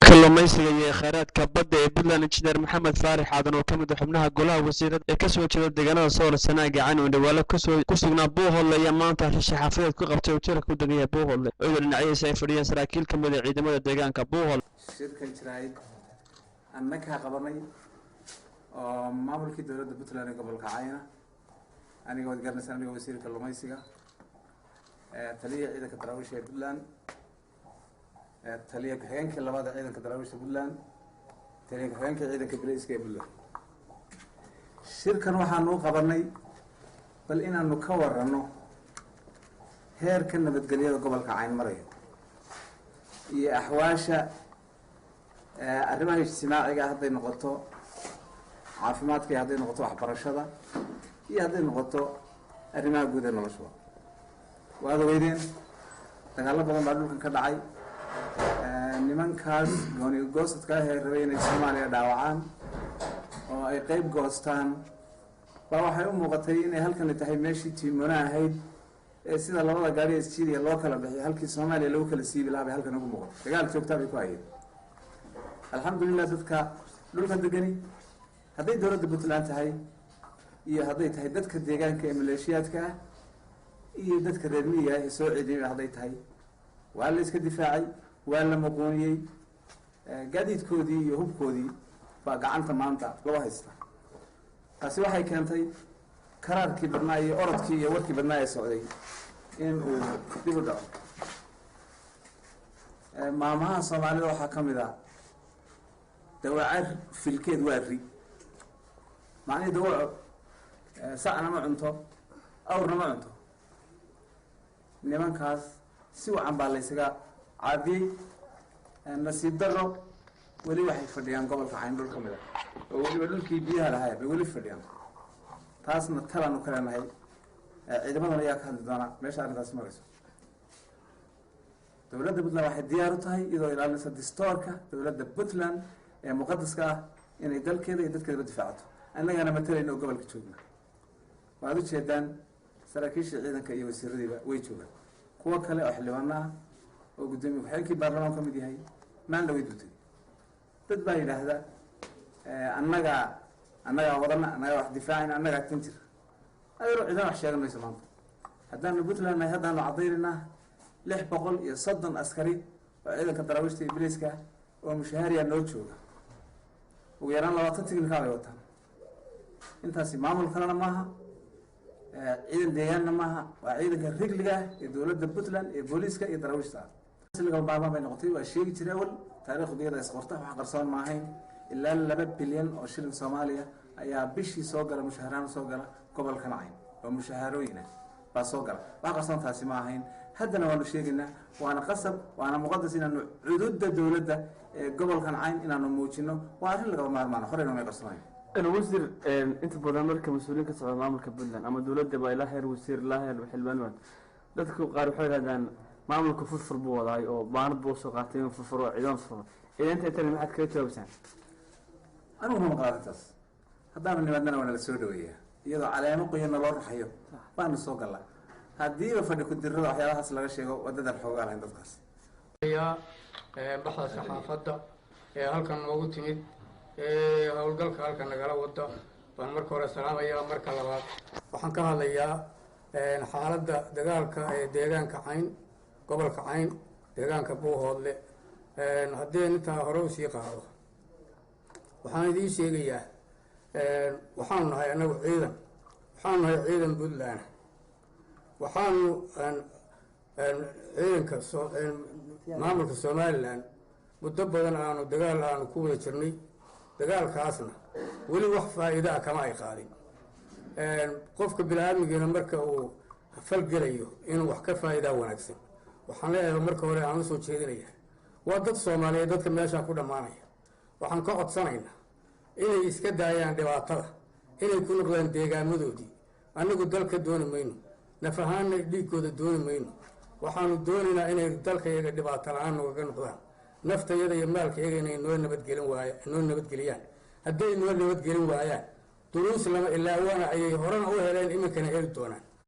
kalluumaysiga iyo kheyraadka badda ee Puntland Engineer Maxamed Faarax aadan oo ka mid ah xubnaha golaha wasiirada ee ka soo jeeda deegaanada Sool Sanaaga Caan oo dhawaalo ku sugnaa Buuhoodle iyo maanta shaqo-xafiyeed ku qabtay hoteelka ku degaya Buuhoodle oo dhinaciisa ay fadhiyaan saraakiil ka mid ah ciidamada deegaanka Buuhoodle. shirkan jirayd annaka qabanay oo maamulkii dawladda Puntland ee gobolka Caayna aniga wad garanaysan aniga wasiirka kalluumaysiga taliya ciidanka daraawiishta ee Puntland taliya hoggaanka labada ciidanka daraawiishta Puntland taliya hoggaanka ciidanka booliiska ee Puntland shirkan waxaan u qabanay bal inaanu ka warano heerka nabadgelyada gobolka Cayn marayo iyo axwaasha arrimaha ijtimaaciga hadday noqoto caafimaadka hadday noqoto waxbarashada iyo hadday noqoto arrimaha guud ee nolosha waad weydeen dagaalo badan baa dhulkan ka dhacay nimankaas gooni goosadka ah ee rabay inay Soomaaliya dhaawacaan oo ay qayb goostaan baa waxay u muuqatay inay halkan tahay meeshii tiimona ahayd ee sida labada gaari ee Soomaaliya loo kala bixiyo halkii Soomaaliya lagu kala siibi lahaa halkan ugu muuqato dagaal joogta bay ku hayeen alxamdulillah dadka dhulkan degani hadday dawladda Puntland tahay iyo hadday tahay dadka deegaanka ee maleeshiyaadka iyo dadka reer miyiga ee soo ciiday hadday tahay waa la iska difaacay waa la maqooniyay gaadiidkoodii iyo hubkoodii baa gacanta maanta loo haysta taasi waxay keentay karaarkii badnaa iyo orodkii iyo warkii badnaa ee socday in uu dib u dhaco maamaha Soomaalida waxaa ka mid ah dawacar filkeed waa ri macnaheedu dawaco saacna ma cunto awrna ma cunto nimankaas si wacan baa la isaga caadiyey nasiib darro weli waxay fadhiyaan gobolka Cayn dhul ka mid ah oo weliba dhulkii biyaha lahaa bay weli fadhiyaan taasna talaanu kala nahay ciidamadan ayaa ka hadli doona meesha arrintaas marayso dawladda Puntland waxay diyaar u tahay iyadoo ilaalinaysa dastuurka dawladda Puntland ee muqaddaska ah inay dalkeeda iyo dadkeeda difaacato annagana matalayno gobolka joogna waad u jeedaan saraakiisha ciidanka iyo wasiiradiiba way joogaan kuwa kale oo xildhibaan ah oo gudoomiye ku-xigeenkii baarlamaanka ka mid yahay maan la weydiintay dad baa yidhaahda annaga wadana annaga wax difaacayna annaga tinjir ayro ciidan wax sheegan mayso maanta haddaanu Puntland nahay haddaanu cadaynaynaa 630 askari oo ciidanka daraawiishta iyo booliiska oo mushaariya noo jooga ugu yaraan 20 tignikaa ay wataan intaasi maamul kalena maaha ciidan deegaanna maaha waa ciidanka rigliga ee dawladda Puntland ee booliiska iyo daraawiishta siliga baaban bay noqotay waa sheegi jiray wal taariikhdooda is qorta wax qarsoon ma ahayn ilaa 2 bilyan oo shilin Soomaaliya ayaa bishii soo gala mushaharaan soo gala gobolka Cayn oo mushaharooyina baa soo gala wax qarsoon taasi ma ahayn haddana waanu sheegaynaa waana qasab waana muqaddas inaanu cududda dawladda ee gobolka Cayn inaanu muujino waa arrin laga maarmaan horeyna ma qarsoon الوزير أنت بدنا مركب مسؤولين كسر معمل كبلنا أما دولة دبا إلهي الوزير إلهي الحلوان dadku qaar waxay raadaan maamulka furfur buu waday oo baanad buu soo qaatay furfur ciidan furfur inta tan maxad ka joogsan anigu ma qaadatas haddana nimadana wana la soo dhaweeyaa iyadoo caleemo qoyan loo ruxayo baan soo galaa hadii la fadhi ku dirada waxyaalahaas laga sheego wadada xoogaa lahayn dadkaas baxda saxaafadda halkan ugu timid hawlgalka halkan nagala wada baan marka hore salaamayaa marka labaad waxaan ka hadlayaa xaaladda dagaalka ee deegaanka Cayn gobolka Cayn deegaanka Buuhoodle haddii intaa hore u sii qaado waxaan idin sheegayaa waxaan nahay anagu ciidan Puntland waxaanu ciidanka maamulka Somaliland muddo badan aanu dagaal aanu ku wada jirnay dagaalkaasna weli wax faa'iido ah kama ay qaadin qofka bilaaadmigeena marka uu falgelayo inuu wax ka faa'iido wanaagsan waxaan leeyahay marka hore aan soo jeedinayaa waa dad Soomaaliyeed dadka meesha ku dhamaanaya waxaan ka codsanaynaa inay iska daayaan dhibaatada inay ku noqdaan deegaamadoodii anagu dalka dooni mayno nafahaana dhiigooda dooni mayno waxaanu doonaynaa inay dalka iyaga dhibaato la'aan uga noqdaan naftayada iyo maalkayga inay noo nabadgeliyaan hadday noo nabadgelin waayaan duruus lama ilaa waana ayay horena u heleen iminkana heli doonaan